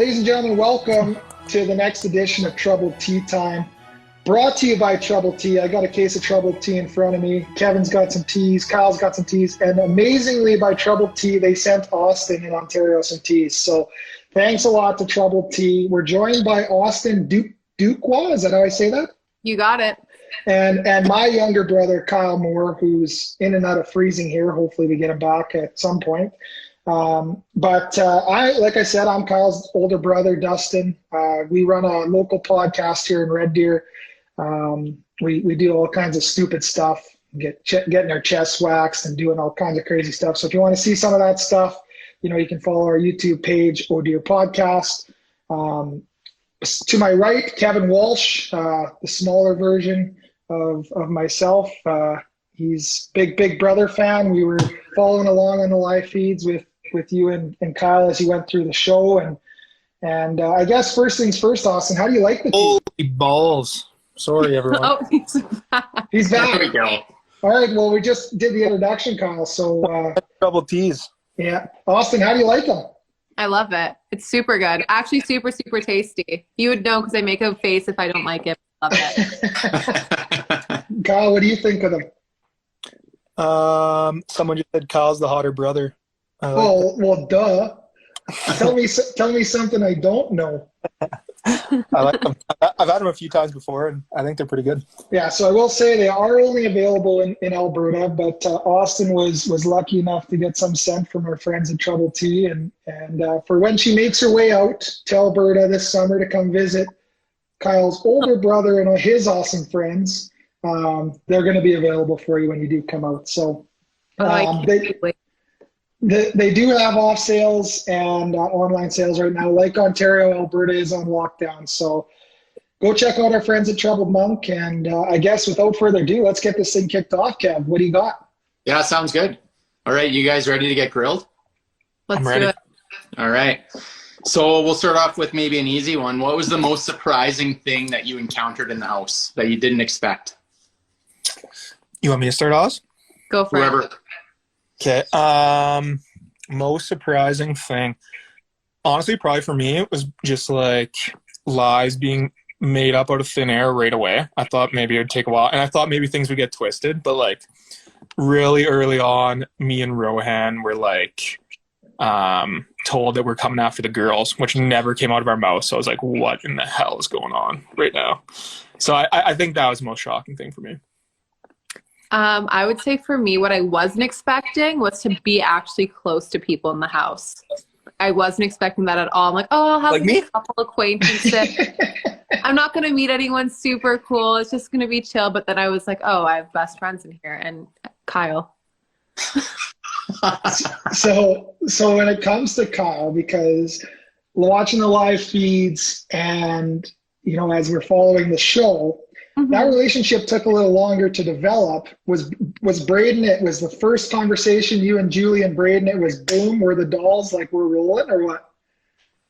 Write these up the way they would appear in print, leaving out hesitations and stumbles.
Ladies and gentlemen, welcome to the next edition of Troubled Tea Time. Brought to you by Troubled Tea. I got a case of Troubled Tea in front of me. Kevin's got some teas, Kyle's got some teas, and amazingly by Troubled Tea, they sent Austin in Ontario some teas. So thanks a lot to Troubled Tea. We're joined by Austin Dookwah. Is that how I say that? You got it. And my younger brother, Kyle Moore, who's in and out of freezing here. Hopefully we get him back at some point. Like I said, I'm Kyle's older brother, Dustin. We run a local podcast here in Red Deer. We do all kinds of stupid stuff, getting our chests waxed and doing all kinds of crazy stuff. So if you want to see some of that stuff, you can follow our YouTube page, Oh Dear Podcast. To my right, Kevin Walsh, the smaller version of myself. He's big brother fan. We were following along on the live feeds with you and Kyle as you went through the show. And I guess first things first, Austin, how do you like the tea? Holy balls. Sorry, everyone. Oh, He's back. There we go. All right, well, we just did the introduction, Kyle. So Troubled teas. yeah. Austin, how do you like them? I love it. It's super good. Actually, super tasty. You would know because I make a face if I don't like it. Love it. Kyle, what do you think of them? Someone just said Kyle's the hotter brother. Well, duh. Tell me something I don't know. I like them. I've had them a few times before, and I think they're pretty good. Yeah, so I will say they are only available in Alberta, but Austin was lucky enough to get some sent from our friends at Trouble Tea, and for when she makes her way out to Alberta this summer to come visit Kyle's older brother and his awesome friends, they're going to be available for you when you do come out. So they do have off sales and online sales right now. Like Ontario, Alberta is on lockdown. So go check out our friends at Troubled Monk. And I guess without further ado, let's get this thing kicked off, Kev. What do you got? Yeah, sounds good. All right, you guys ready to get grilled? Let's do it. All right. So we'll start off with maybe an easy one. What was the most surprising thing that you encountered in the house that you didn't expect? You want me to start, Oz? Go for Whoever. it. Okay. Most surprising thing, honestly, probably for me, it was just like lies being made up out of thin air right away. I thought maybe it would take a while, and I thought maybe things would get twisted, but like really early on, me and Rohan were like told that we're coming after the girls, which never came out of our mouth. So I was like, what in the hell is going on right now? So I think that was the most shocking thing for me. I would say for me, what I wasn't expecting was to be actually close to people in the house. I wasn't expecting that at all. I'm like, oh, I'll have Like me? a couple acquaintances. I'm not going to meet anyone super cool. It's just going to be chill. But then I was like, oh, I have best friends in here. And Kyle. So when it comes to Kyle, because watching the live feeds and, as we're following the show, that relationship took a little longer to develop. Was Braden, it was the first conversation, you and Julie and Braden, it was boom, were the dolls like we're rolling or what?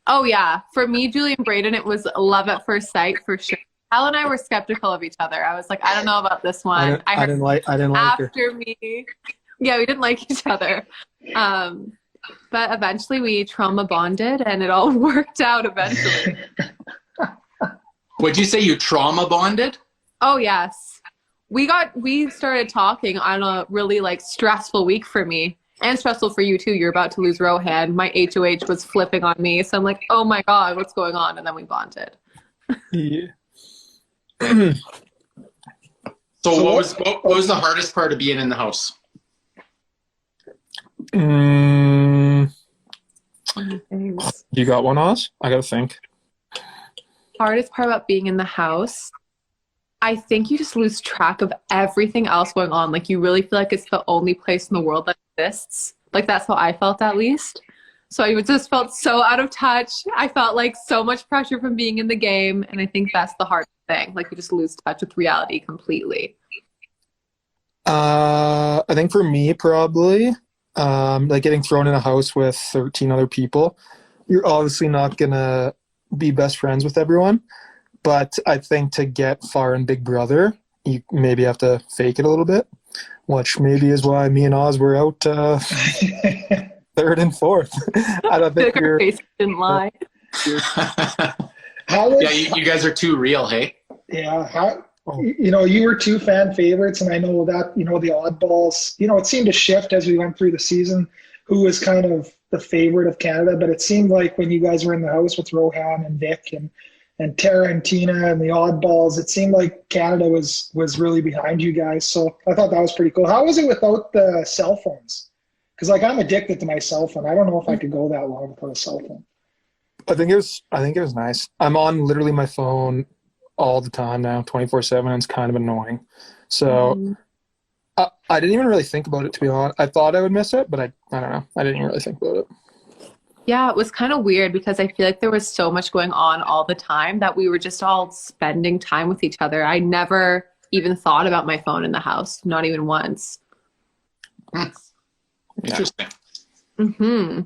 Oh yeah. For me, Julie and Braden, it was love at first sight for sure. Hal and I were skeptical of each other. I was like, I don't know about this one. I didn't like her. After me. Yeah, we didn't like each other. But eventually we trauma bonded and it all worked out eventually. Would you say you trauma bonded? Oh yes. We started talking on a really stressful week for me and stressful for you too. You're about to lose Rohan. My HOH was flipping on me. So I'm like, oh my God, what's going on? And then we bonded. Yeah. So what was the hardest part of being in the house? You got one, Oz? I gotta think. Hardest part about being in the house, I think you just lose track of everything else going on. Like you really feel like it's the only place in the world that exists. Like that's how I felt at least. So I just felt so out of touch. I felt like so much pressure from being in the game. And I think that's the hardest thing. Like you just lose touch with reality completely. I think for me, probably, getting thrown in a house with 13 other people, you're obviously not going to be best friends with everyone. But I think to get far in Big Brother, you maybe have to fake it a little bit, which maybe is why me and Oz were out third and fourth. I don't think our face didn't lie. How was, Yeah, you guys are too real, hey? yeah, you were two fan favorites, and I know that, the oddballs, it seemed to shift as we went through the season, who was kind of the favorite of Canada, but it seemed like when you guys were in the house with Rohan and Vic and Tara and Tina and the oddballs, it seemed like Canada was really behind you guys. So I thought that was pretty cool. How was it without the cell phones? Because I'm addicted to my cell phone. I don't know if I could go that long without a cell phone. I think it was nice. I'm on literally my phone all the time now, 24/7, and it's kind of annoying. So I didn't even really think about it, to be honest. I thought I would miss it, but I don't know. I didn't even really think about it. Yeah, it was kind of weird because I feel like there was so much going on all the time that we were just all spending time with each other. I never even thought about my phone in the house, not even once. Interesting. Mm-hmm.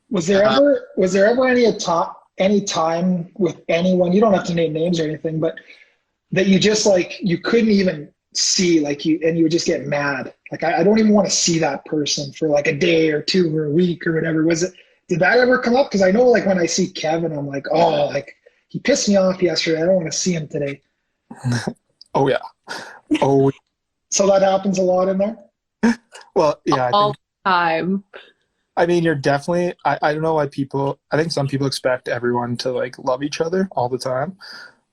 Was there ever any time with anyone, you don't have to name names or anything, but that you just you couldn't even see, and you would just get mad? I don't even want to see that person for a day or two or a week or whatever. Did that ever come up? Because I know when I see Kevin, I'm like, oh, he pissed me off yesterday. I don't want to see him today. Oh yeah. Oh. So that happens a lot in there? Well, yeah. All the time. I mean, you're definitely, I don't know why I think some people expect everyone to love each other all the time,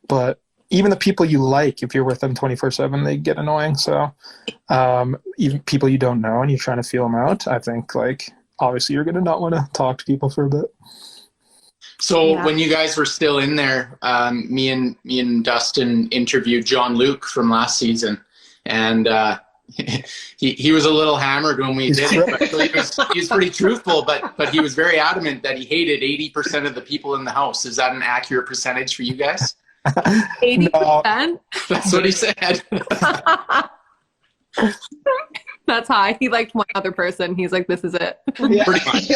but even the people you like, if you're with them 24/7, they get annoying. So even people you don't know and you're trying to feel them out, I think obviously you're going to not want to talk to people for a bit. So when you guys were still in there, me and Dustin interviewed John Luke from last season, and he was a little hammered when we did it, but he was pretty truthful, but he was very adamant that he hated 80% of the people in the house. Is that an accurate percentage for you guys? 80%? No. That's what he said. That's high. He liked one other person. He's like, this is it. Yeah. Pretty much.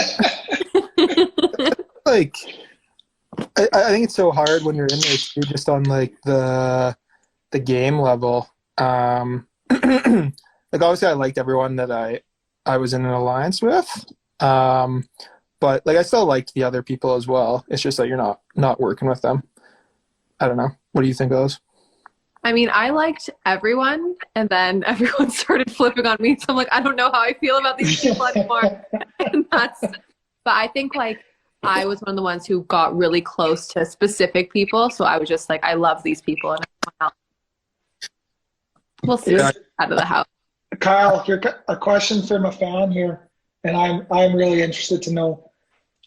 I think it's so hard when you're in there too, just on the game level. Obviously I liked everyone that I was in an alliance with, but I still liked the other people as well. It's just that you're not working with them. I don't know. What do you think of those? I mean, I liked everyone, and then everyone started flipping on me. So I'm like, I don't know how I feel about these people anymore. But I think I was one of the ones who got really close to specific people. So I was just I love these people, and everyone else. We'll see out of the house. Kyle, a question from a fan here, and I'm really interested to know,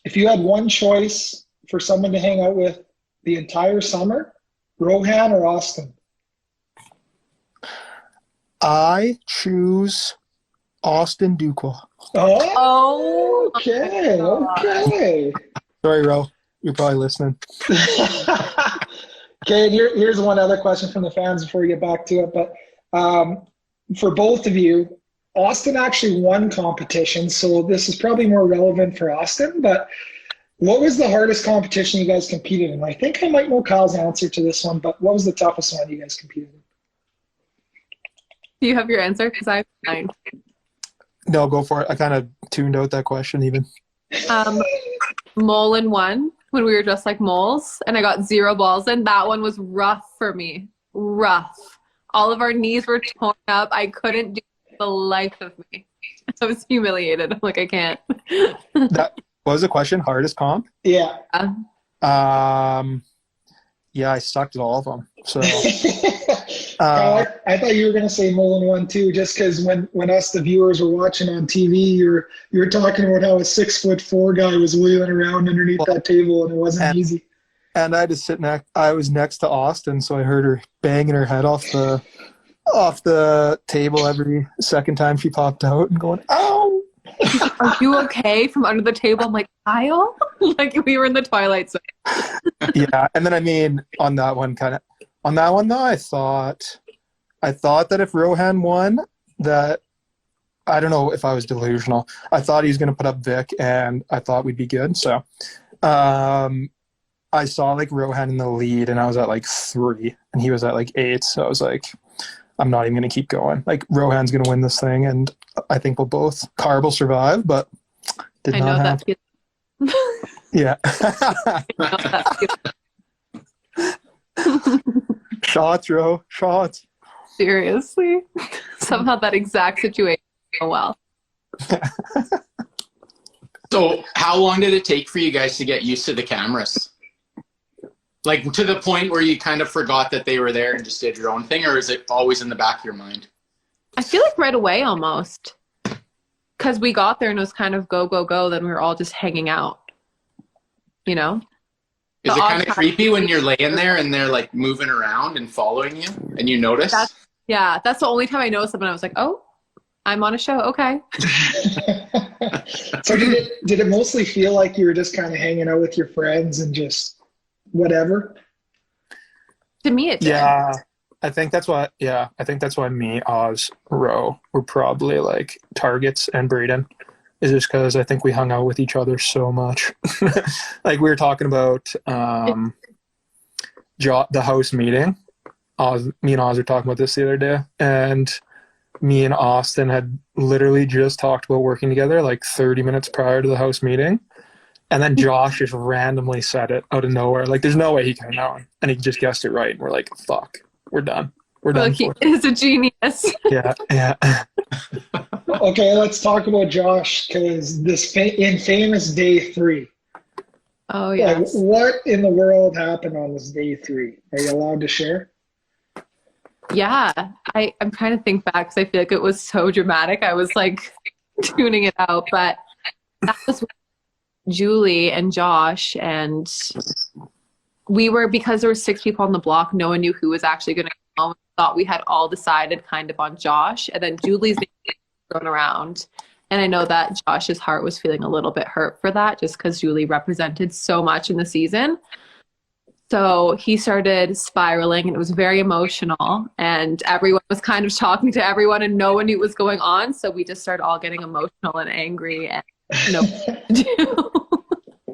if you had one choice for someone to hang out with the entire summer, Rohan or Austin? I choose Austin Dookwah. Oh, okay. Sorry, Ro. You're probably listening. Okay, and here's one other question from the fans before we get back to it. But for both of you, Austin actually won competition, so this is probably more relevant for Austin. But what was the hardest competition you guys competed in? I think I might know Kyle's answer to this one, but what was the toughest one you guys competed in? Do you have your answer? Because I have mine. No, go for it. I kind of tuned out that question even. Mole in one, when we were just like moles, and I got 0 balls in. That one was rough for me. Rough. All of our knees were torn up. I couldn't do it for the life of me. I was humiliated. I'm like, I can't. That was the question. Hardest comp? Yeah. Yeah, I sucked at all of them. So Kyle, I thought you were going to say Mole in one too, just because when us, the viewers, were watching on TV, you were talking about how a 6'4" guy was wheeling around underneath that table, and it wasn't easy. And I had to sit I was next to Austin, so I heard her banging her head off the table every second time she popped out and going, "Ow!" Are you okay? From under the table. I'm like, Kyle? Like we were in the Twilight Zone. Yeah, and then I mean on that one though, I thought that if Rohan won, that I don't know if I was delusional. I thought he was going to put up Vic, and I thought we'd be good. So I saw Rohan in the lead, and I was at 3, and he was at 8. So I was like, I'm not even going to keep going. Rohan's going to win this thing, and I think Carb will survive, but did not happen. Yeah. Shots, Ro. Shots. Seriously? Somehow that exact situation so well. So how long did it take for you guys to get used to the cameras? Like to the point where you kind of forgot that they were there and just did your own thing, or is it always in the back of your mind? I feel like right away almost. Because we got there and it was kind of go, go, go. Then we were all just hanging out. You know? Is it kind of creepy when you're laying there and they're like moving around and following you and you notice? That's the only time I noticed them and I was like, oh, I'm on a show. Okay. So did it mostly feel like you were just kind of hanging out with your friends and just whatever? To me, it did. Yeah. I think that's why me, Oz, Ro were probably like targets, and Braden is just because I think we hung out with each other so much. Like we were talking about the house meeting. Me and Oz were talking about this the other day, and me and Austin had literally just talked about working together like 30 minutes prior to the house meeting. And then Josh just randomly said it out of nowhere. Like there's no way he could have known. And he just guessed it right. And we're like, fuck, we're done. We're done. Like he is a genius. Yeah. Okay, let's talk about Josh, because this infamous day 3. Oh, yeah. Like, what in the world happened on this day 3? Are you allowed to share? Yeah. I'm trying to think back because I feel like it was so dramatic. I was like tuning it out. But that was Julie and Josh, and we were, because there were 6 people on the block, no one knew who was actually going to come. Thought we had all decided kind of on Josh, and then Julie's name was thrown around, and I know that Josh's heart was feeling a little bit hurt for that, just because Julie represented so much in the season. So he started spiraling, and it was very emotional, and everyone was kind of talking to everyone, and no one knew what was going on. So we just started all getting emotional and angry, and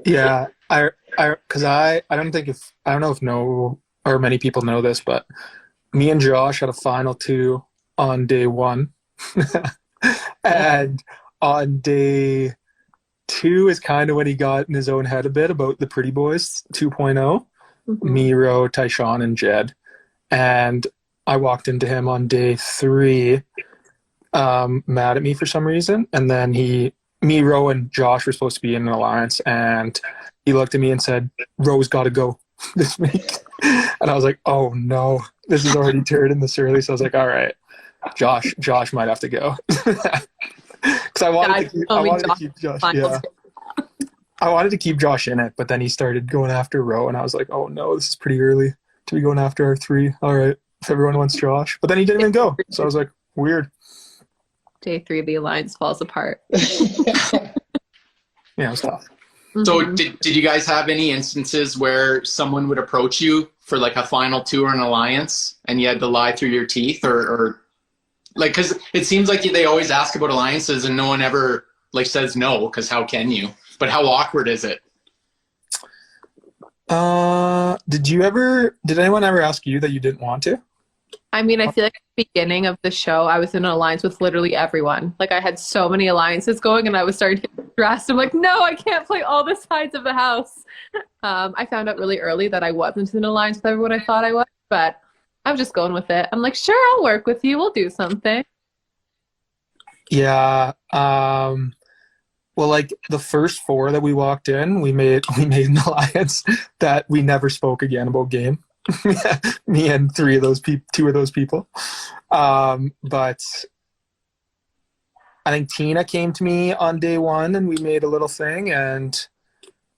Yeah, I don't know if many people know this, but me and Josh had a final 2 on day 1, and on day 2 is kind of when he got in his own head a bit about the Pretty Boys 2.0. Miro, Tyshawn, and Jed, and I walked into him on day 3, mad at me for some reason, and then Ro and Josh were supposed to be in an alliance, and he looked at me and said, Ro's got to go this week. And I was like, oh no, this is already turned this early. So I was like, all right, Josh might have to go. Because I wanted to keep Josh. Yeah. I wanted to keep Josh in it, but then he started going after Ro, and I was like, oh no, this is pretty early to be going after our 3. All right, if everyone wants Josh. But then he didn't even go. So I was like, weird. Day 3, the alliance falls apart. Yeah, it was tough. So did you guys have any instances where someone would approach you for like a final 2 or an alliance and you had to lie through your teeth, or like, because it seems like they always ask about alliances and no one ever like says no, because how can you? But how awkward is it? Did anyone ever ask you that you didn't want to? I mean, I feel like at the beginning of the show, I was in an alliance with literally everyone. Like, I had so many alliances going, and I was starting to get stressed. I'm like, no, I can't play all the sides of the house. I found out really early that I wasn't in an alliance with everyone I thought I was, but I was just going with it. I'm like, sure, I'll work with you. We'll do something. Yeah. Well, like the first 4 that we walked in, we made an alliance that we never spoke again about game. Me and 2 of those people. But I think Tina came to me on day 1 and we made a little thing, and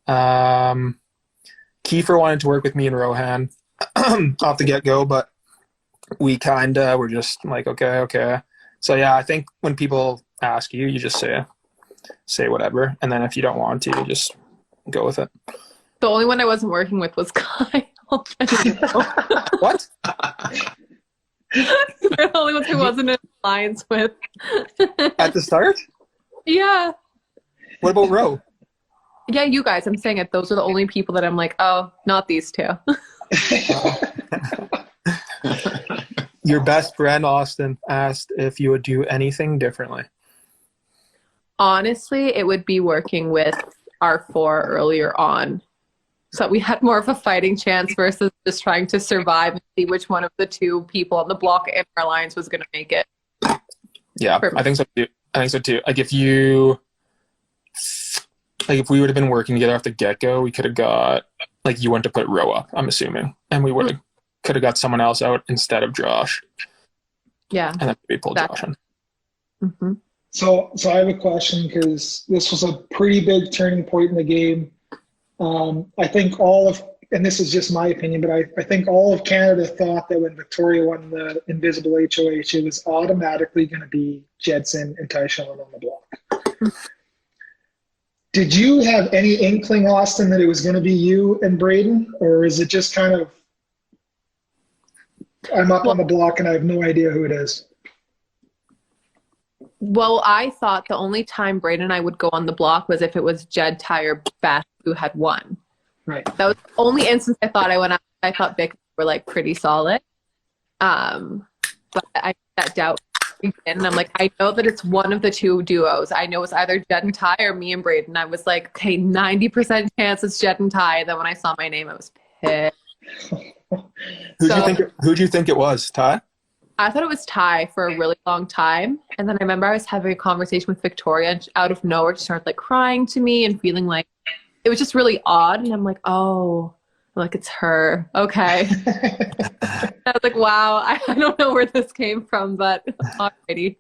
Kiefer wanted to work with me and Rohan off the get-go, but we kind of were just like, okay. So yeah, I think when people ask you, you just say whatever, and then if you don't want to, you just go with it. The only one I wasn't working with was Kyle. What? You're the only one who wasn't in alliance with. At the start? Yeah. What about Ro? Yeah, you guys. I'm saying it. Those are the only people that I'm like, oh, not these 2. Your best friend, Austin, asked if you would do anything differently. Honestly, it would be working with our four earlier on, so that we had more of a fighting chance versus just trying to survive and see which one of the two people on the block in our alliance was going to make it. Yeah, I think so too. Like if we would have been working together off the get-go, we could have got, like, you went to put Ro up, I'm assuming, and we could have got someone else out instead of Josh. Yeah. And then we pulled Josh in. Mm-hmm. So I have a question, because this was a pretty big turning point in the game. I think and this is just my opinion, but I think all of Canada thought that when Victoria won the Invisible HOH, it was automatically going to be Jedson and Tyshawn on the block. Did you have any inkling, Austin, that it was going to be you and Braden, or is it just kind of, I'm up on the block and I have no idea who it is? Well, I thought the only time Braden and I would go on the block was if it was Jed, Ty, or Beth who had won. Right. That was the only instance I thought I went out. I thought Vic were like pretty solid. But I that doubt and I'm like, I know that it's one of the two duos. I know it's either Jed and Ty or me and Braden. I was like, okay, 90% chance it's Jed and Ty. Then when I saw my name, I was pissed. Who'd you think it was, Ty? I thought it was Ty for a really long time. And then I remember I was having a conversation with Victoria, and out of nowhere she started like crying to me and feeling like it was just really odd. And I'm like, oh, like it's her. Okay. I was like, wow, I don't know where this came from, but alrighty.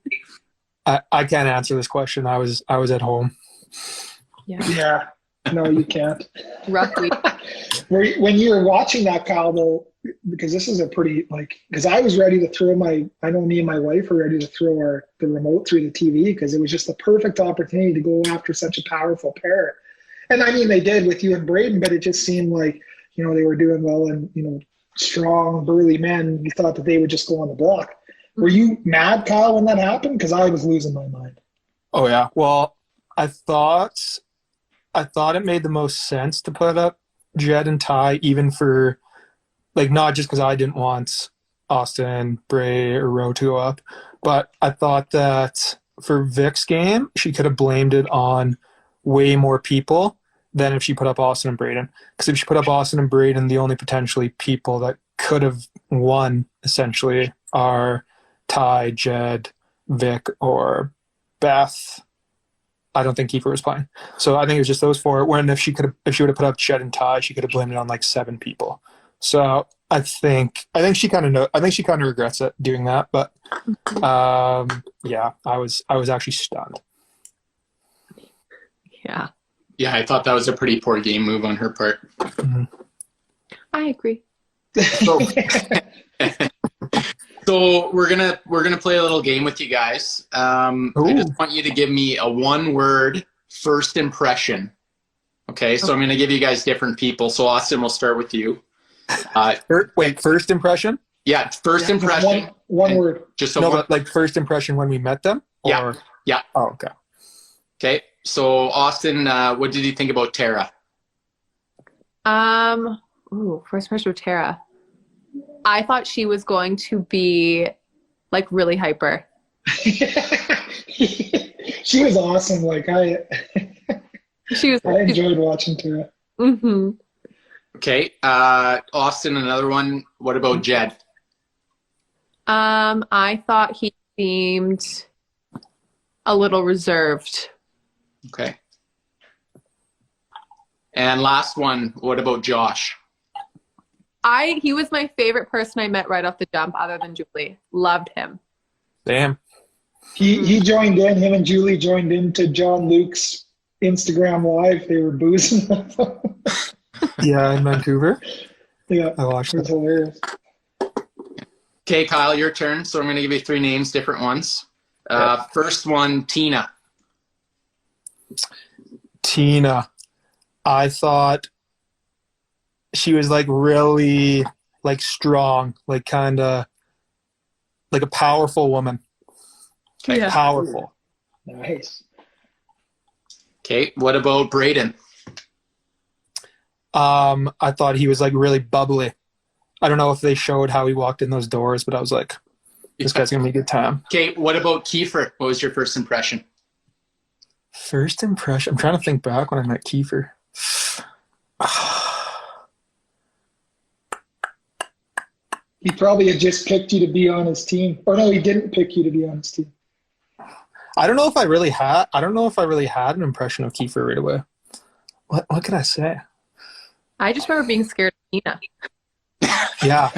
I can't answer this question. I was at home. Yeah. No, you can't. Rough week. When you were watching that, Kyle, though, because this is a pretty, because I was ready to throw I know me and my wife were ready to throw the remote through the TV, because it was just the perfect opportunity to go after such a powerful pair. And I mean, they did with you and Braden, but it just seemed like, they were doing well, and, strong, burly men. You thought that they would just go on the block. Were you mad, Kyle, when that happened? Because I was losing my mind. Oh, yeah. Well, I thought it made the most sense to put up Jed and Ty, even for, not just because I didn't want Austin, Bray, or Ro to go up, but I thought that for Vic's game, she could have blamed it on way more people than if she put up Austin and Braden. Because if she put up Austin and Braden, the only potentially people that could have won, essentially, are Ty, Jed, Vic, or Beth. I don't think Kiefer was playing. So I think it was just those four. When if she would have put up Jed and Ty, she could have blamed it on 7 people. So I think she kind of regrets it doing that. But yeah, I was actually stunned. Yeah. Yeah, I thought that was a pretty poor game move on her part. Mm-hmm. I agree. So we're gonna play a little game with you guys. I just want you to give me a one-word first impression. Okay, so I'm gonna give you guys different people. So Austin, we'll start with you. First impression? Yeah, first impression. One word. Just but first impression when we met them? Or? Yeah. Oh, okay. Okay, so Austin, what did you think about Tara? First impression of Tara. I thought she was going to be really hyper. She was awesome. I enjoyed watching Tara. Mm-hmm. Okay, Austin, another one. What about Jed? I thought he seemed a little reserved. Okay. And last one, what about Josh? He was my favorite person I met right off the jump, other than Julie. Loved him. Damn. He joined in. Him and Julie joined into John Luke's Instagram Live. They were boozing. Yeah, in Vancouver. Yeah, I watched it. Was hilarious. Okay, Kyle, your turn. So I'm going to give you 3 names, different ones. First one, Tina. Tina. I thought she was really strong, kind of like a powerful woman. Okay. Yeah. Powerful. Nice. Okay, what about Braden? I thought he was really bubbly. I don't know if they showed how he walked in those doors, but I was like, this guy's gonna be a good time. Okay, what about Kiefer? What was your first impression? First impression. I'm trying to think back when I met Kiefer. He probably had just picked you to be on his team. Or no, he didn't pick you to be on his team. I don't know if I really had an impression of Kiefer right away. What could I say? I just remember being scared of Nina, Yeah.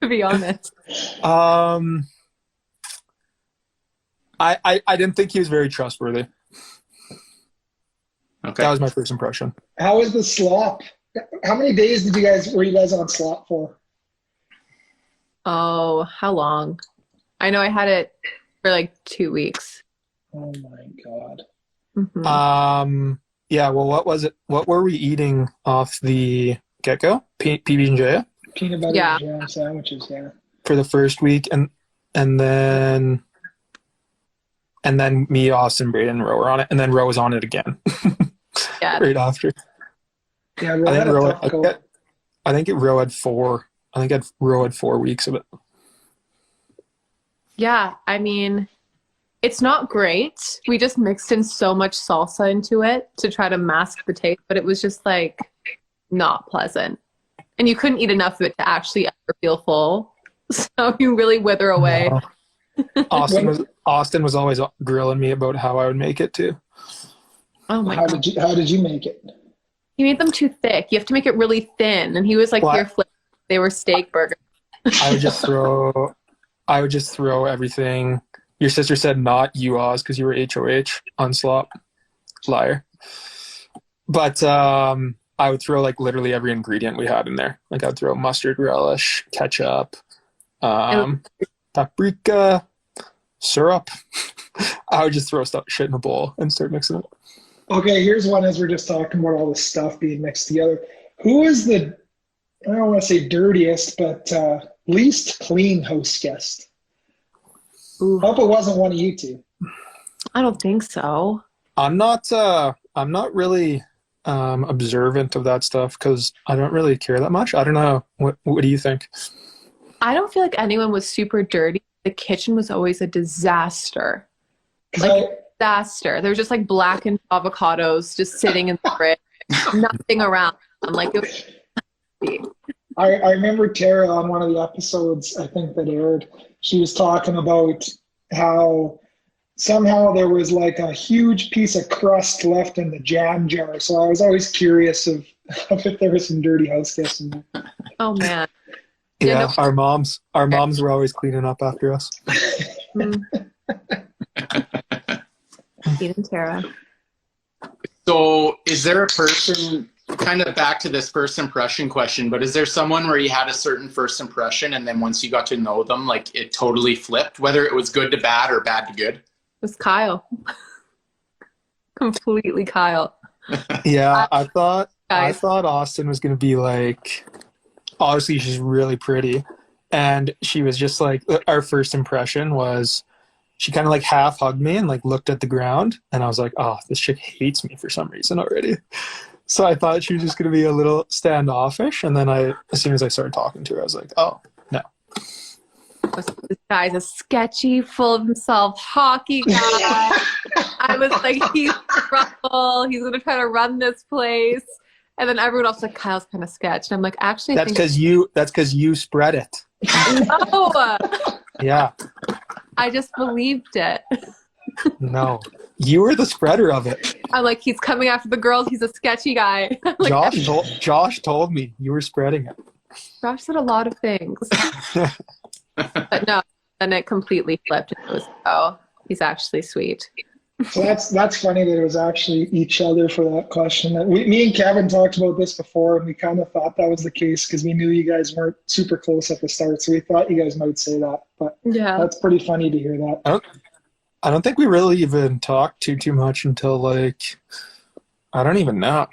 to be honest. I didn't think he was very trustworthy. Okay. That was my first impression. How was the slop? How many days were you guys on slop for? Oh, how long? I know I had it for like 2 weeks. Oh my God. Mm-hmm. Yeah, well, what was it? What were we eating off the get-go? PB&J? Peanut butter Yeah. and jam sandwiches, yeah. For the first week, and then me, Austin, Braden, and Ro were on it, and then Ro was on it again. Yeah. Right after. Yeah, I think Ro had 4 weeks of it. Yeah, I mean, it's not great. We just mixed in so much salsa into it to try to mask the taste, but it was just like not pleasant. And you couldn't eat enough of it to actually ever feel full. So you really wither away. No. Austin was always grilling me about how I would make it too. Oh my God. How did you make it? You made them too thick. You have to make it really thin. And he was like, here, flip. They were steak burgers. I would just throw everything. Your sister said not you, Oz, because you were HOH on slop. Liar. But I would throw like literally every ingredient we had in there. Like I'd throw mustard relish, ketchup, paprika, syrup. I would just throw shit in a bowl and start mixing it. Okay, here's one as we're just talking about all this stuff being mixed together. Who is the, I don't want to say dirtiest, but least clean host guest? Hope it wasn't one of you two. I don't think so. I'm not really observant of that stuff because I don't really care that much. I don't know. What do you think? I don't feel like anyone was super dirty. The kitchen was always a disaster. Disaster. There was just like blackened avocados just sitting in the fridge. Nothing around. I'm like, I remember Tara on one of the episodes, I think that aired, she was talking about how somehow there was like a huge piece of crust left in the jam jar. So I was always curious of if there was some dirty house guests in there. oh man. Yeah, our moms were always cleaning up after us. Even Tara. So is there a person, kind of back to this first impression question, but is there someone where you had a certain first impression and then once you got to know them, like it totally flipped, whether it was good to bad or bad to good? It was Kyle. Completely Kyle. Yeah, I thought Austin was going to be like, obviously she's really pretty. And she was just like, our first impression was she kind of like half hugged me and like looked at the ground. And I was like, oh, this chick hates me for some reason already. So I thought she was just going to be a little standoffish. And then as soon as I started talking to her, I was like, oh, no. This guy's a sketchy, full of himself hockey guy. I was like, he's trouble. He's going to try to run this place. And then everyone else was like, Kyle's kind of sketch. And I'm like, actually, that's because you spread it. No. Yeah. I just believed it. No. You were the spreader of it. I'm like, he's coming after the girls. He's a sketchy guy. Like, Josh told me you were spreading it. Josh said a lot of things. But no, and it completely flipped. It was, oh, he's actually sweet. So that's funny that it was actually each other for that question. Me and Kevin talked about this before, and we kind of thought that was the case because we knew you guys weren't super close at the start, so we thought you guys might say that. But yeah, that's pretty funny to hear that. I don't think we really even talked too much until like, I don't even know,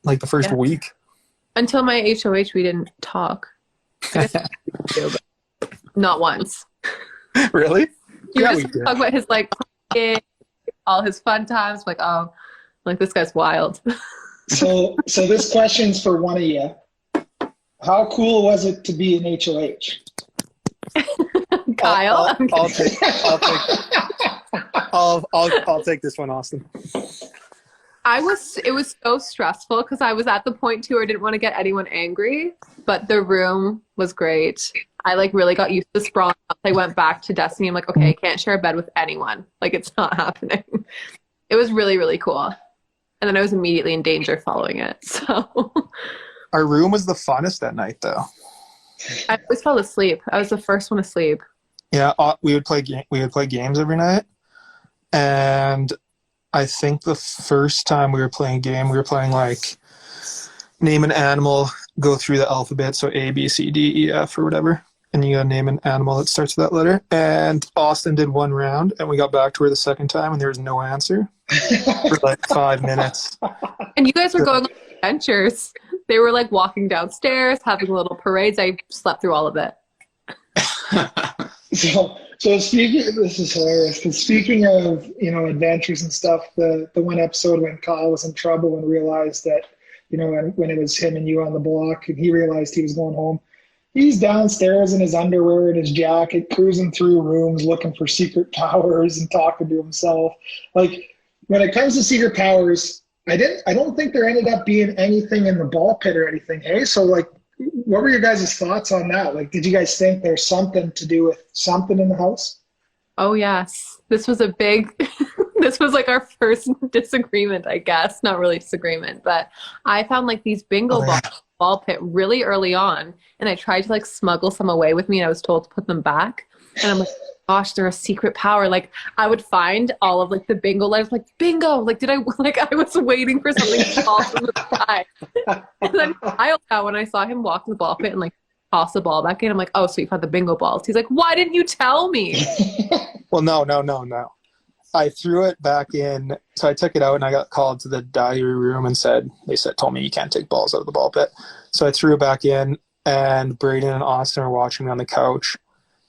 like the first week. Until my HOH, we didn't talk. I guess we do, but not once. Really? We just talk about his like all his fun times. Like, oh, like this guy's wild. So this question's for one of you. How cool was it to be an HOH? Kyle, I'll take this one, Austin. It was so stressful because I was at the point too where I didn't want to get anyone angry, but the room was great. I like really got used to sprawling up. I went back to Destiny. I'm like, okay, I can't share a bed with anyone. Like, it's not happening. It was really, really cool. And then I was immediately in danger following it. So Our room was the funnest that night, though. I always fell asleep. I was the first one asleep. Yeah, we would play games every night, and I think the first time we were playing a game, we were playing like name an animal, go through the alphabet, so A, B, C, D, E, F, or whatever, and you gotta name an animal that starts with that letter. And Austin did one round, and we got back to her the second time, and there was no answer for like 5 minutes. And you guys were going on adventures. They were like walking downstairs, having little parades. I slept through all of it. So speaking, this is hilarious. Because speaking of adventures and stuff, the one episode when Kyle was in trouble and realized that when it was him and you on the block, and he realized he was going home, he's downstairs in his underwear and his jacket, cruising through rooms looking for secret powers and talking to himself. Like, when it comes to secret powers, I don't think there ended up being anything in the ball pit or anything. Hey, so like, what were your guys' thoughts on that? Like, did you guys think there's something to do with something in the house? Oh, yes. This was this was like our first disagreement, I guess. Not really disagreement, but I found like these bingo balls in the ball pit really early on, and I tried to like smuggle some away with me, and I was told to put them back. And I'm like, gosh, they're a secret power. Like, I would find all of like the bingo letters, like, bingo. Like, I was waiting for something to fall from the sky. And then Kyle, when I saw him walk in the ball pit and like toss the ball back in, I'm like, oh, so you've had the bingo balls. He's like, why didn't you tell me? Well, no. I threw it back in, so I took it out and I got called to the diary room and told me you can't take balls out of the ball pit. So I threw it back in, and Braden and Austin are watching me on the couch,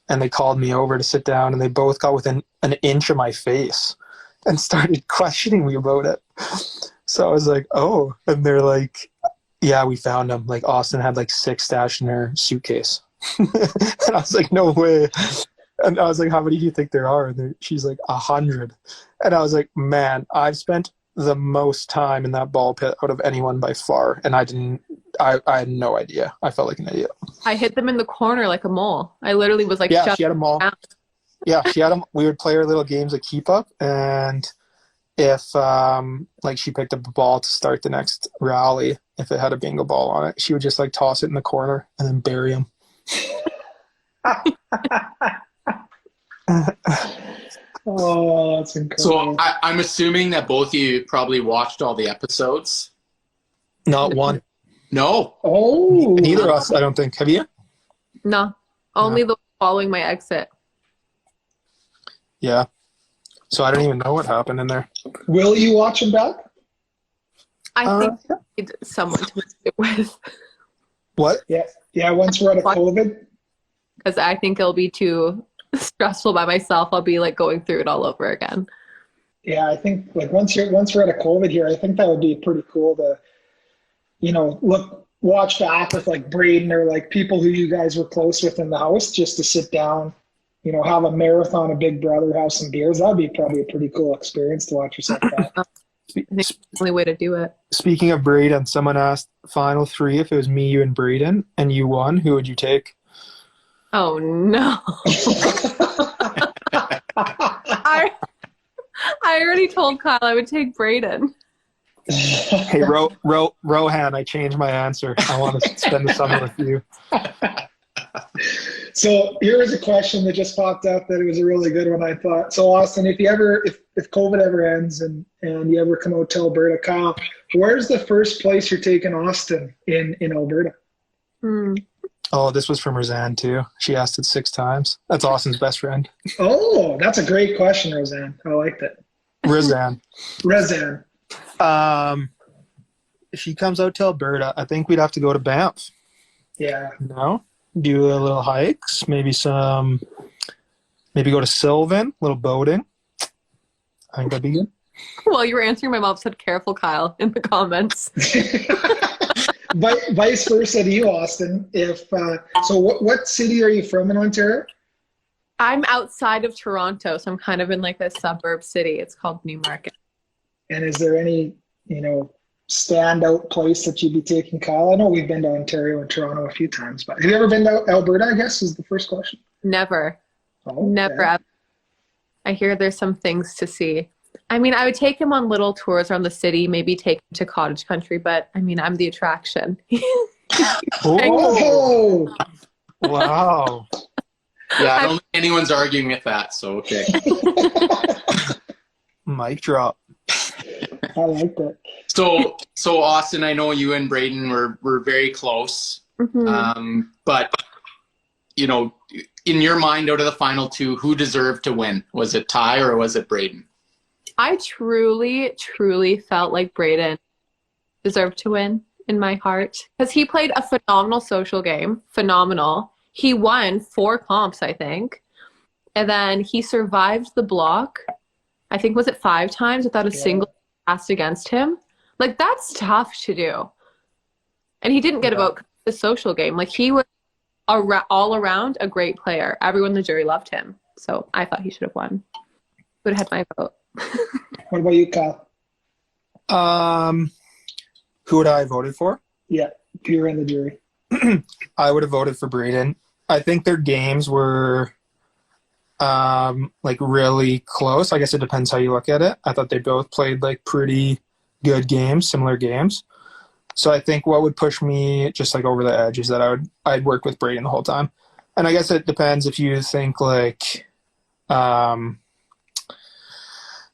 and they called me over to sit down, and they both got within an inch of my face and started questioning me about it. So I was like, oh, and they're like, yeah, we found them. Like, Austin had like 6 stashed in her suitcase. And I was like, no way. And I was like, how many do you think there are? And she's like, 100. And I was like, man, I've spent the most time in that ball pit out of anyone by far. And I had no idea. I felt like an idiot. I hid them in the corner like a mole. I literally was like, yeah, she had them all. Yeah, she had them. We would play our little games of keep up. And if like she picked up a ball to start the next rally, if it had a bingo ball on it, she would just like toss it in the corner and then bury them. Oh, that's incredible. So I'm assuming that both of you probably watched all the episodes. Not one. No. Oh. Neither of us, I don't think. Have you? No. Only the following my exit. Yeah. So I don't even know what happened in there. Will you watch them back? I think I need someone to watch it with. What? Yeah. Once we're out of COVID. Because I think it'll be too stressful by myself. I'll be like going through it all over again. Yeah, I think like once we're out of COVID here, I think that would be pretty cool to, watch back with like Braden or like people who you guys were close with in the house, just to sit down, have a marathon of Big Brother, have some beers. That'd be probably a pretty cool experience to watch yourself back. I think that's the only way to do it. Speaking of Braden, someone asked final 3, if it was me, you, and Braden, and you won, who would you take? Oh no. I already told Kyle I would take Braden. Hey, Rohan, I changed my answer. I want to spend the summer with you. So here is a question that just popped up that it was a really good one, I thought. So Austin, if COVID ever ends and you ever come out to Alberta, Kyle, where's the first place you're taking Austin in Alberta? Oh, this was from Roseanne too. She asked it 6 times. That's Austin's best friend. Oh, that's a great question, Roseanne. I liked it. Roseanne. If she comes out to Alberta, I think we'd have to go to Banff. Yeah. Do a little hikes, maybe go to Sylvan, a little boating. I think that'd be good. While you were answering, my mom said, careful, Kyle, in the comments. Vice versa to you, Austin. What city are you from in Ontario? I'm outside of Toronto, so I'm kind of in like a suburb city. It's called Newmarket. And is there any, standout place that you'd be taking Kyle? I know we've been to Ontario and Toronto a few times, but have you ever been to Alberta, I guess, is the first question? Never. Oh, Never. okay. I hear there's some things to see. I mean, I would take him on little tours around the city, maybe take him to cottage country, but I mean, I'm the attraction. Oh! Wow. Yeah, I don't think anyone's arguing with that, so okay. Mic drop. I like that. So Austin, I know you and Braden were very close. Mm-hmm. But in your mind, out of the final two, who deserved to win? Was it Ty or was it Braden? I truly, truly felt like Braden deserved to win in my heart because he played a phenomenal social game. Phenomenal. He won 4 comps, I think. And then he survived the block. I think, was it 5 times without a single cast against him? Like, that's tough to do. And he didn't get a vote 'cause of the social game. Like, he was all around a great player. Everyone in the jury loved him. So I thought he should have won. Would have had my vote. What about you, Kyle? Who would I have voted for? Yeah, if you were in the jury. I would have voted for Braden. I think their games were like really close. I guess it depends how you look at it. I thought they both played like pretty good games, similar games. So I think what would push me just like over the edge is that I'd work with Braden the whole time. And I guess it depends if you think like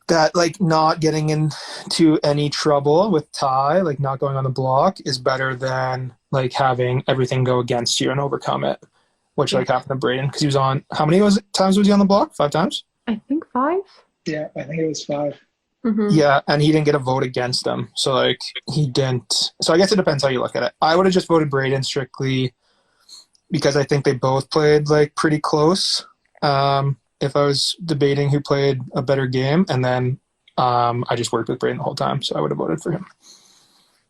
that like not getting into any trouble with Ty, like not going on the block is better than like having everything go against you and overcome it, which like happened to Braden because he was on, how many times was he on the block? 5 times? I think 5. Yeah, I think it was 5. Mm-hmm. Yeah, and he didn't get a vote against him. So like he didn't. So I guess it depends how you look at it. I would have just voted Braden strictly because I think they both played like pretty close. If I was debating who played a better game, and then I just worked with Braden the whole time, so I would have voted for him.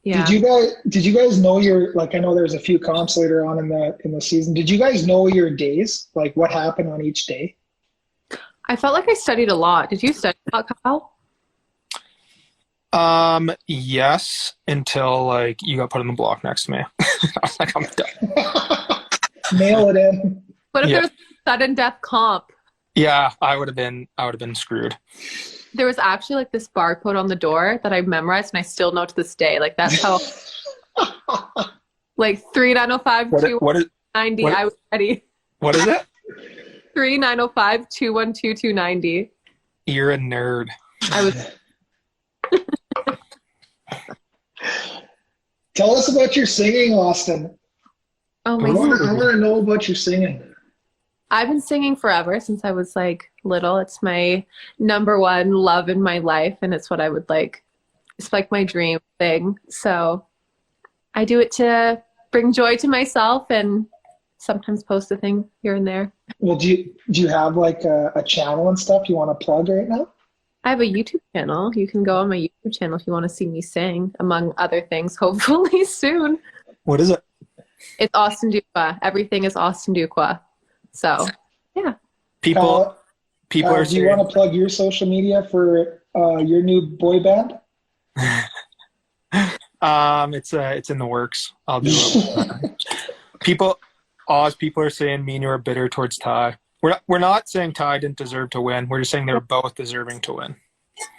Yeah. Did you guys know your, like, I know there's a few comps later on in the season. Did you guys know your days? Like what happened on each day? I felt like I studied a lot. Did you study a lot, Kyle? Yes, until like you got put on the block next to me. I was like, I'm done. Nail it in. What if there was a sudden death comp? Yeah, I would have been screwed. There was actually like this barcode on the door that I memorized and I still know to this day. Like that's how like 3905 290. I was ready. What is it? 3905 212 290. You're a nerd. I was Tell us about your singing, Austin. Oh I my want god. to know about your singing. I've been singing forever since I was like little. It's my number one love in my life and it's what I would like. It's like my dream thing. So I do it to bring joy to myself and sometimes post a thing here and there. Well, do you have like a channel and stuff you want to plug right now? I have a YouTube channel. You can go on my YouTube channel if you want to see me sing, among other things, hopefully soon. What is it? It's Austin Dookwah. Everything is Austin Dookwah. So, yeah. People are. Do you want to plug your social media for your new boy band? It's in the works. I'll do it. People are saying me and you are bitter towards Ty. We're not saying Ty didn't deserve to win. We're just saying they were both deserving to win.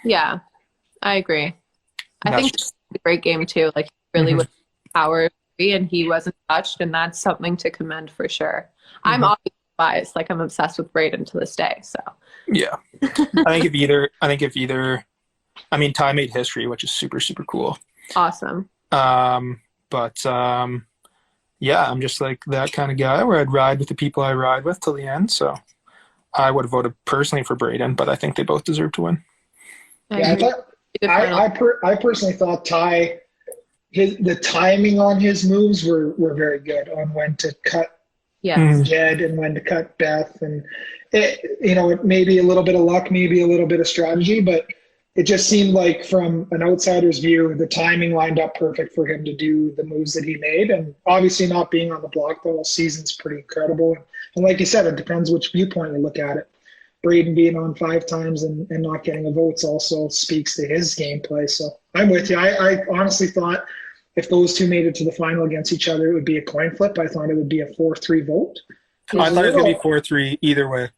Yeah, I agree. I think it's a great game too. Like really was power and he wasn't touched, and that's something to commend for sure. I'm obviously biased. Like I'm obsessed with Braden to this day. So yeah, I think if either, I mean Ty made history, which is super super cool. Awesome. Yeah, I'm just like that kind of guy where I'd ride with the people I ride with till the end. So I would have voted personally for Braden, but I think they both deserve to win. Yeah, I personally thought Ty, the timing on his moves were very good on when to cut Jed and when to cut Beth, and it may be a little bit of luck, maybe a little bit of strategy, but it just seemed like from an outsider's view, the timing lined up perfect for him to do the moves that he made. And obviously not being on the block the whole season's pretty incredible. And like you said, it depends which viewpoint you look at it. Braden being on 5 times and not getting a vote also speaks to his gameplay. So I'm with you. I honestly thought if those two made it to the final against each other, it would be a coin flip. I thought it would be a 4-3 vote. I thought it was going to be 4-3 either way.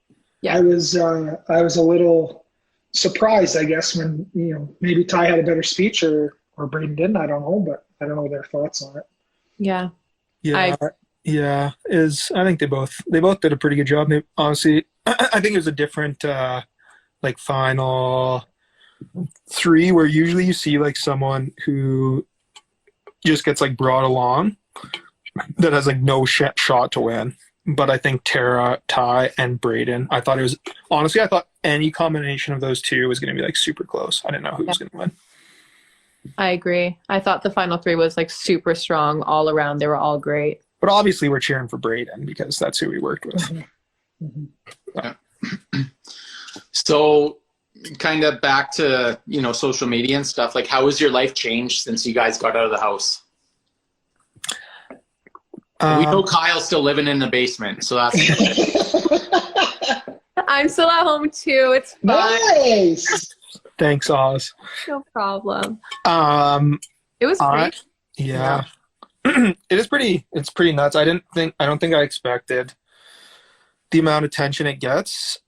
Yeah. I was a little surprised, I guess, when, you know, maybe Ty had a better speech or Braden didn't. I don't know, but I don't know their thoughts on it. Yeah. Yeah. I think they both did a pretty good job. They, honestly, I think it was a different like final 3 where usually you see like someone who just gets like brought along that has like no shot to win. But I think Tara, Ty, and Braden, I thought any combination of those two was going to be like super close. I didn't know who was going to win. I agree. I thought the final 3 was like super strong all around. They were all great. But obviously we're cheering for Braden because that's who we worked with. Mm-hmm. Yeah. So kind of back to, you know, social media and stuff, like how has your life changed since you guys got out of the house? We know Kyle's still living in the basement, so that's I'm still at home too. It's fine. Nice. Thanks, Oz. No problem. It was Yeah. great. It's pretty nuts. I don't think I expected the amount of attention it gets.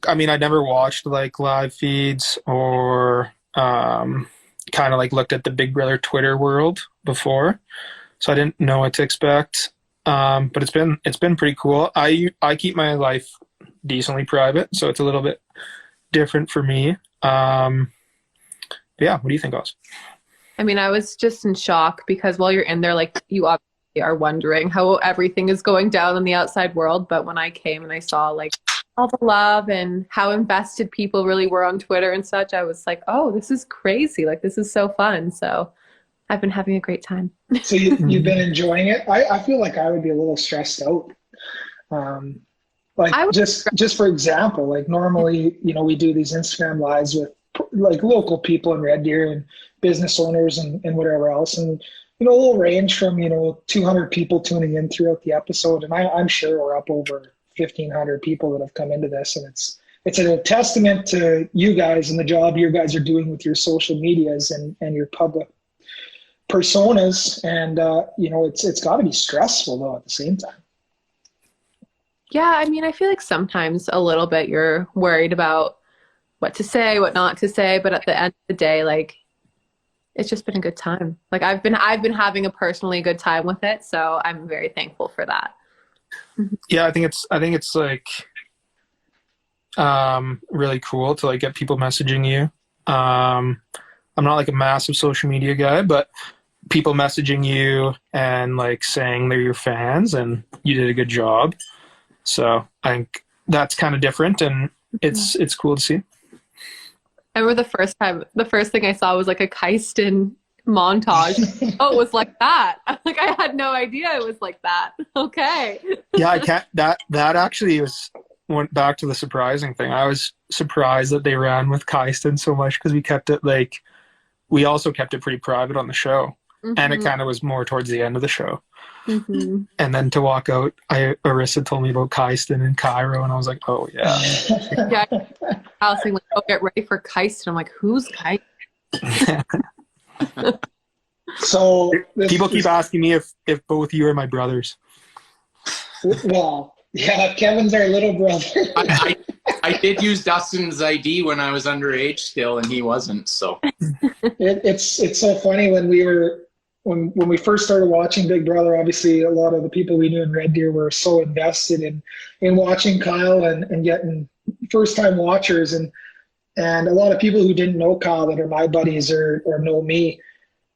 I mean, I never watched like live feeds or kind of like looked at the Big Brother Twitter world before, so I didn't know what to expect. But it's been pretty cool. I keep my life decently private, so it's a little bit different for me. But yeah, what do you think, Oz? I mean, I was just in shock because while you're in there, like, you obviously are wondering how everything is going down in the outside world. But when I came and I saw like all the love and how invested people really were on Twitter and such, I was like, oh, this is crazy. Like, this is so fun. So I've been having a great time. So you've been enjoying it? I feel like I would be a little stressed out. Just for example, like normally, you know, we do these Instagram lives with like local people in Red Deer and business owners and whatever else. And, you know, we'll range from, you know, 200 people tuning in throughout the episode. And I'm sure we're up over 1,500 people that have come into this. And it's a testament to you guys and the job you guys are doing with your social medias and your public personas. And, you know, it's got to be stressful though at the same time. Yeah, I mean, I feel like sometimes a little bit you're worried about what to say, what not to say, but at the end of the day, like, it's just been a good time. Like, I've been having a personally good time with it, so I'm very thankful for that. Yeah, I think it's like really cool to like get people messaging you. I'm not like a massive social media guy, but people messaging you and like saying they're your fans and you did a good job. So I think that's kind of different, and it's cool to see. I remember the first thing I saw was like a Kystin montage. Oh, it was like that. Like, I had no idea it was like that. Okay. Yeah, I can't. That actually went back to the surprising thing. I was surprised that they ran with Kystin so much because we also kept it pretty private on the show, and it kind of was more towards the end of the show. Mm-hmm. And then to walk out, Arissa told me about Kystin and Cairo, and I was like, oh yeah. Yeah. I was saying, like, oh, get ready for Kystin. I'm like, who's Kystin? So people keep asking me if both you are my brothers. Well, yeah, Kevin's our little brother. I did use Dustin's ID when I was underage still, and he wasn't. So it's so funny when we first started watching Big Brother. Obviously, a lot of the people we knew in Red Deer were so invested in watching Kyle and getting first time watchers and a lot of people who didn't know Kyle that are my buddies or know me.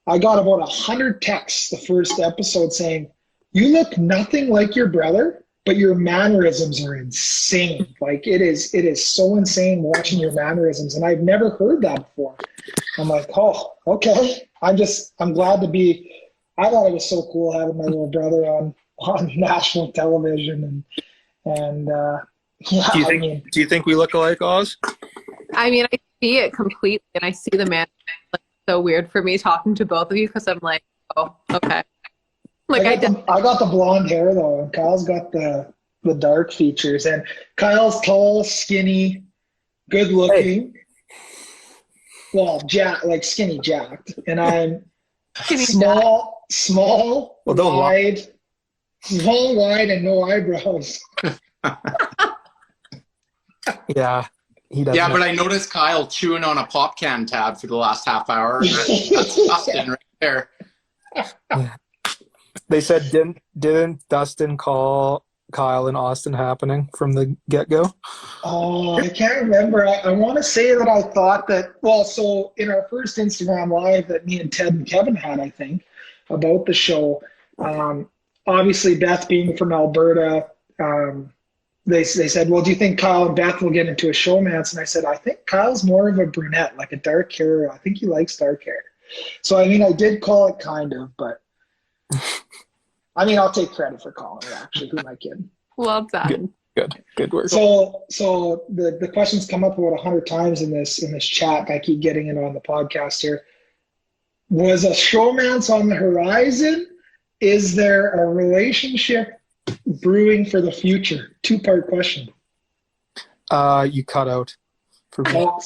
I got about 100 texts the first episode saying, "You look nothing like your brother, but your mannerisms are insane." Like it is so insane watching your mannerisms, and I've never heard that before. I'm like, oh, okay. I'm glad to be. I thought it was so cool having my little brother on national television, and yeah. Do you think we look alike, Oz? I mean, I see it completely, and I see the man. Like, so weird for me talking to both of you because I'm like, oh, okay. Like I got the blonde hair though, and Kyle's got the dark features. And Kyle's tall, skinny, good looking. Hey. Well, like skinny jacked, and I'm small, wide, and no eyebrows. Yeah. He does. Yeah, but I noticed Kyle chewing on a pop can tab for the last half hour. That's Dustin right there. Yeah. They said didn't Dustin call Kyle and Austin happening from the get-go? Oh, I can't remember. I want to say that I thought that, well, so in our first Instagram Live that me and Ted and Kevin had, I think, about the show, obviously Beth being from Alberta, they said, well, do you think Kyle and Beth will get into a showmance? And I said, I think Kyle's more of a brunette, like a dark hair. I think he likes dark hair. So, I mean, I did call it kind of, but I mean, I'll take credit for calling it, actually. Who am I kidding? Well done. Good work. So the questions come up about 100 times in this chat. I keep getting it on the podcast here. Was a showmance on the horizon? Is there a relationship brewing for the future? 2-part question. You cut out for me. Oh,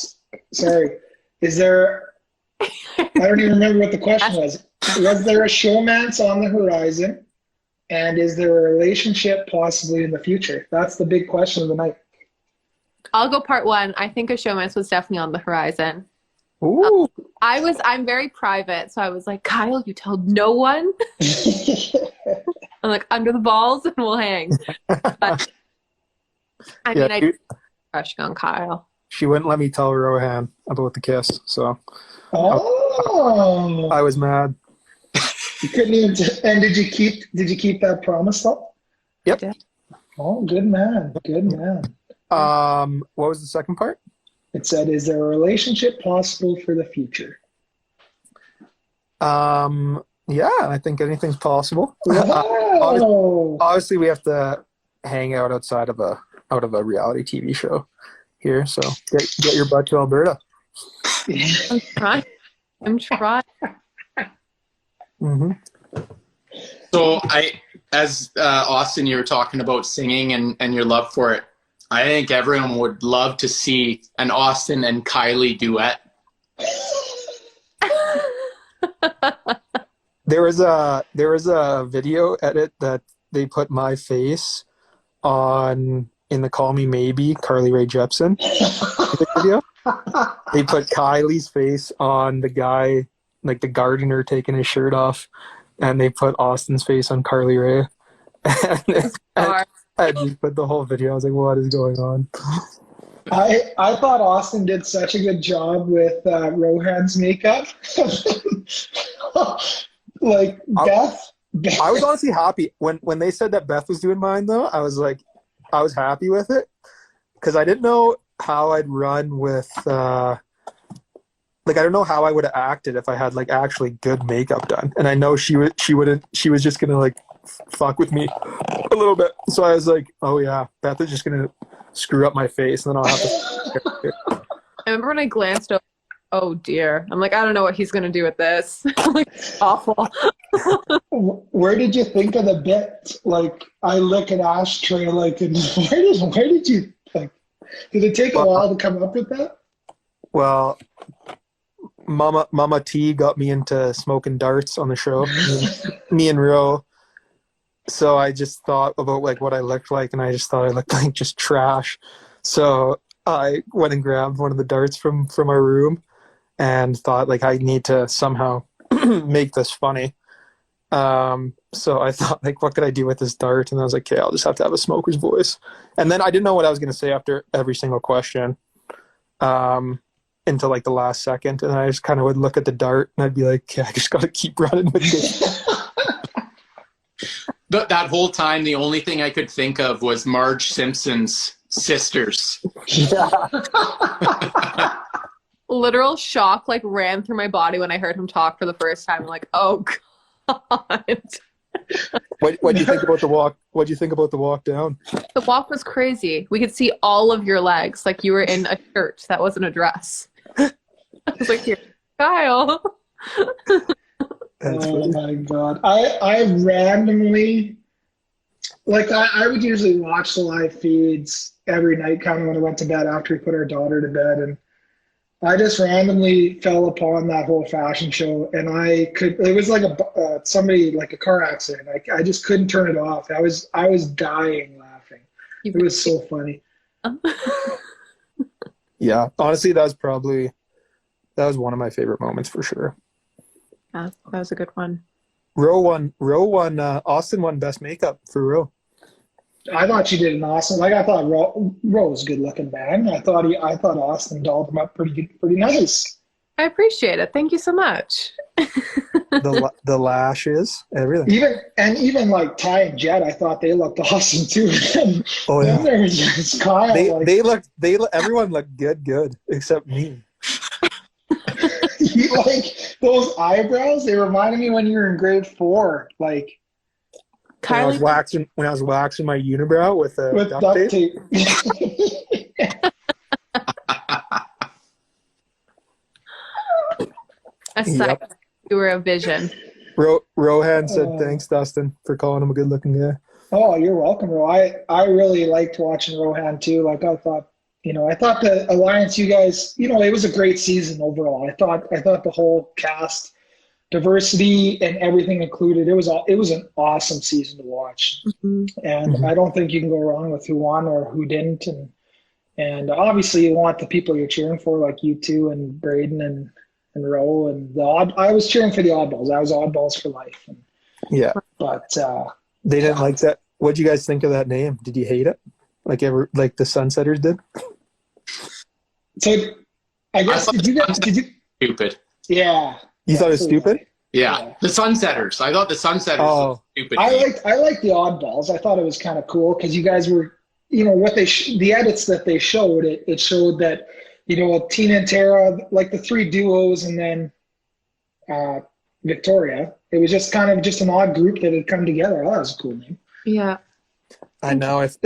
sorry. Is there? I don't even remember what the question was. Was there a showmance on the horizon? And is there a relationship possibly in the future? That's the big question of the night. I'll go part 1. I think a showmance was definitely on the horizon. Ooh. I'm very private, so I was like, Kyle, you tell no one. I'm like, under the balls and we'll hang. But, I mean, I crushing on Kyle. She wouldn't let me tell Rohan about the kiss, so I was mad. You couldn't even. And did you keep that promise though? Yep. Oh, good man. Good man. What was the second part? It said, "Is there a relationship possible for the future?" Yeah, I think anything's possible. Wow. Obviously, we have to hang out outside of a reality TV show here. So get your butt to Alberta. I'm trying. Mm-hmm. So as Austin, you were talking about singing and your love for it. I think everyone would love to see an Austin and Kylie duet. There was a video edit that they put my face on in the Call Me Maybe Carly Rae Jepsen video. They put Kylie's face on the guy, like the gardener taking his shirt off, and they put Austin's face on Carly Rae. And just put the whole video. I was like, what is going on? I thought Austin did such a good job with Rohan's makeup. Like Beth. I was honestly happy when they said that Beth was doing mine though. I was happy with it because I didn't know how I'd run with I don't know how I would have acted if I had like actually good makeup done. And I know she was just gonna like fuck with me a little bit. So I was like, oh yeah, Beth is just gonna screw up my face and then I'll have to I remember when I glanced over, oh dear. I'm like, I don't know what he's gonna do with this. Like, awful. Where did you think of the bit? Like, I lick an ashtray, like, and where did you, like, did it take a while to come up with that? Well, Mama T got me into smoking darts on the show, me and Ro. So I just thought about like what I looked like, and I just thought I looked like just trash. So I went and grabbed one of the darts from our room and thought like I need to somehow make this funny. So I thought like, what could I do with this dart? And I was like, okay, I'll just have to have a smoker's voice. And then I didn't know what I was going to say after every single question. Until like the last second, and I just kind of would look at the dart and I'd be like, okay, I just got to keep running with this. That whole time, the only thing I could think of was Marge Simpson's sisters. Yeah. Literal shock like ran through my body when I heard him talk for the first time. I'm like, oh god. What do you think about the walk? What do you think about the walk down? The walk was crazy. We could see all of your legs, like you were in a shirt that wasn't a dress. I was like, here, Kyle. That's Oh funny. my God. I randomly, like I would usually watch the live feeds every night kind of when I went to bed after we put our daughter to bed. And I just randomly fell upon that whole fashion show, and it was like somebody, like a car accident. I just couldn't turn it off. I was dying laughing. It was so funny. Yeah, honestly, that was one of my favorite moments for sure. Yeah, that was a good one. Row won. Austin won best makeup for Row. I thought she did an awesome. Like I thought Ro was a good looking man. I thought Austin dolled him up pretty nice. I appreciate it. Thank you so much. The lashes, everything. Even like Ty and Jet, I thought they looked awesome too. Oh Then yeah. there was just Kyle. Everyone looked good except me. Like those eyebrows, they reminded me when you were in grade 4, like When I was Kylie, waxing my unibrow with duct tape. aside, you were a vision. Rohan said thanks, Dustin, for calling him a good-looking guy. Oh, you're welcome, Ro. I really liked watching Rohan too. Like I thought the alliance, you guys, it was a great season overall. I thought the whole cast, diversity and everything included, it was an awesome season to watch. Mm-hmm. And I don't think you can go wrong with who won or who didn't. And obviously you want the people you're cheering for, like you two and Braden and Ro and I was cheering for the oddballs. I was oddballs for life. Yeah. But They didn't like that. What'd you guys think of that name? Did you hate it? Like the Sunsetters did? So I guess did you Stupid. yeah. You thought it was stupid? Yeah. The Sunsetters. I thought the Sunsetters was stupid. I liked the oddballs. I thought it was kind of cool because you guys were, what the edits that they showed, it showed that, Tina and Tara, like the 3 duos, and then Victoria. It was just kind of just an odd group that had come together. Oh, that was a cool name. Yeah. I know. If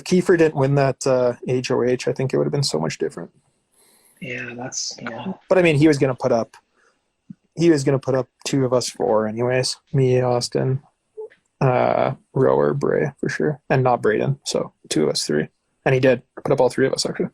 Kiefer didn't win that HOH, I think it would have been so much different. Yeah, yeah. But I mean, he was gonna put up 2 of us 4 anyways. Me, Austin, Rower, Bray for sure, and not Braden. So 2 of us 3, and he did put up all 3 of us actually.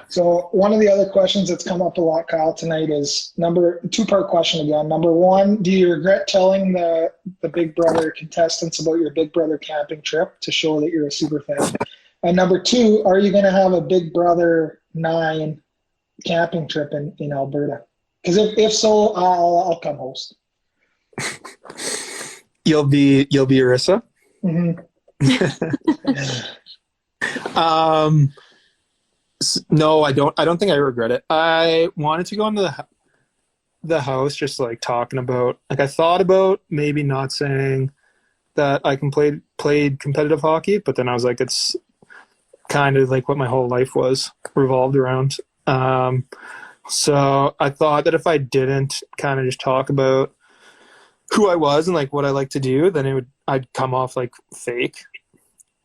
So one of the other questions that's come up a lot, Kyle, tonight is 2-part question again. Number 1, do you regret telling the Big Brother contestants about your Big Brother camping trip to show that you're a super fan? And number 2, are you going to have a Big Brother 9 camping trip in Alberta? Because if so, I'll come host. You'll be Arissa. Mm-hmm. No, I don't think I regret it. I wanted to go into the house just like talking about, like I thought about maybe not saying that I played competitive hockey, but then I was like, it's kind of like what my whole life was revolved around. So I thought that if I didn't kind of just talk about who I was and like what I like to do, then I'd come off like fake.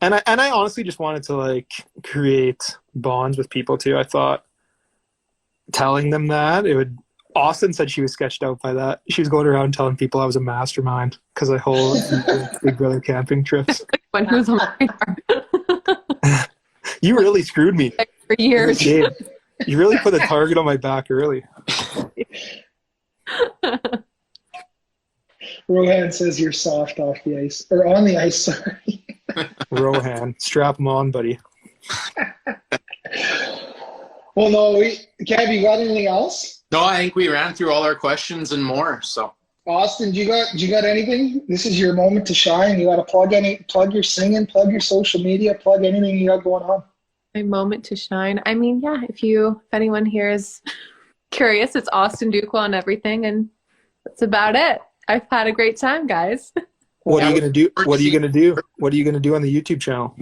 And I honestly just wanted to like create bonds with people too. I thought telling them that Austin said she was sketched out by that. She was going around telling people I was a mastermind because I hold Big Brother camping trips. When he was on my radar. You really screwed me for years. You really put a target on my back early. Rohan says you're soft off the ice, or on the ice, sorry. Rohan, strap him on, buddy. Well, no, Kev, you got anything else? No, I think we ran through all our questions and more. So, Austin, do you got anything? This is your moment to shine. You got to plug your singing, plug your social media, plug anything you got going on. My moment to shine. I mean, yeah, if anyone here is curious, it's Austin Dookwah on everything, and that's about it. I've had a great time, guys. What are you gonna do? What are you gonna do? What are you gonna do on the YouTube channel?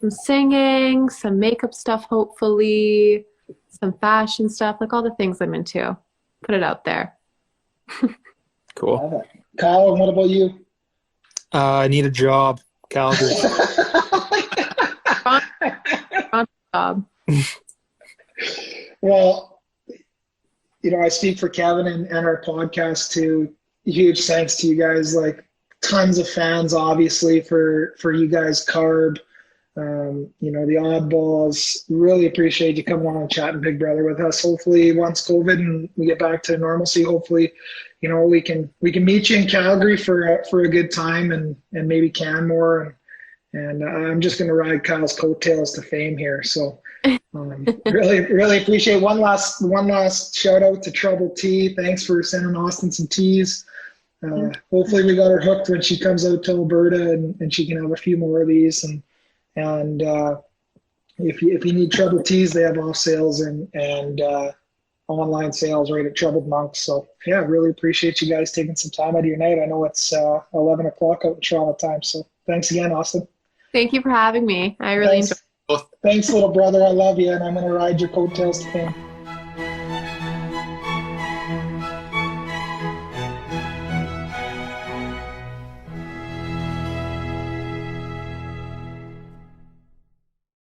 Some singing, some makeup stuff, hopefully, some fashion stuff, like all the things I'm into. Put it out there. Cool. Kyle, and what about you? I need a job, Calgary. Job. Well, I speak for Kevin and our podcast too. Huge thanks to you guys. Like tons of fans, obviously, for you guys, Carb. The oddballs. Really appreciate you coming on and chatting Big Brother with us. Hopefully, once COVID and we get back to normalcy, hopefully, we can meet you in Calgary for a good time and maybe Canmore and I'm just going to ride Kyle's coattails to fame here. So really appreciate one last shout out to Trouble Tea. Thanks for sending Austin some teas. Hopefully we got her hooked when she comes out to Alberta and she can have a few more of these and if you need Troubled Teas, they have off sales and online sales right at Troubled Monks. So yeah, really appreciate you guys taking some time out of your night. I know it's 11 o'clock out in Toronto time. So thanks again, Austin. Thank you for having me. I really enjoyed it. Thanks, little brother. I love you, and I'm going to ride your coattails to fame.